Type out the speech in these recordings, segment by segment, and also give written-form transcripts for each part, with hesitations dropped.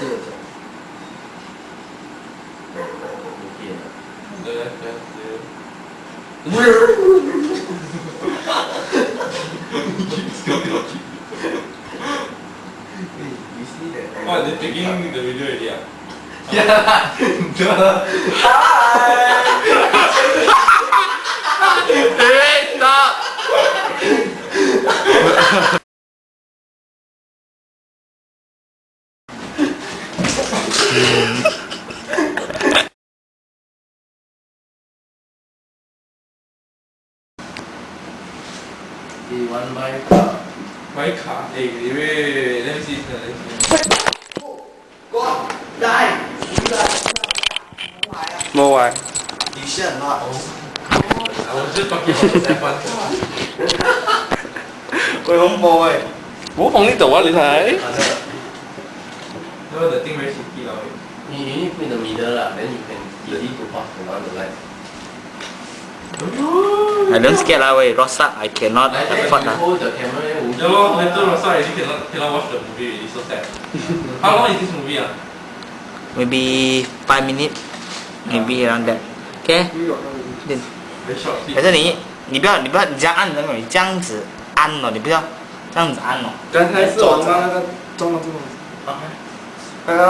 这种。What, they're taking the video already? Yeah. Hey, stop! You want my car? My car? Hey, wait, let me see. Con, đây. Mua rồi. You should not. I was just talking about the F1 car. Tôi không mua rồi. Bố không đi tủ á, Lý Thái. No, the thing very shaky now. You need to put in the middle lah, then you can easy to pass around the light. I don't scared lah, wait. Rosak, I cannot afford lah. Hold the camera then Yeah, lor, I told Rasa already cannot watch the movie already, so sad. How long is this movie? Maybe 5 minutes, maybe around that. Okay. Very short. 可是你不要这样按那个，你这样子按哦，你不要这样子按哦。刚才是我妈那个装了这种。拜拜。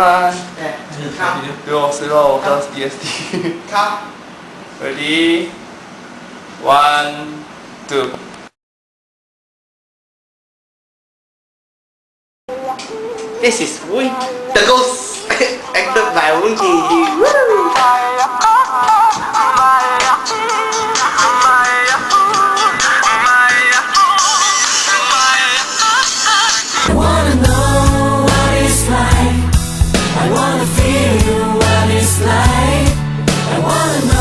哎，你看，给我随了我的 DSD。看。 Ready? 1, 2. This is the ghost acted by Wunki. I wanna know what it's like. I wanna feel what it's like. I wanna know.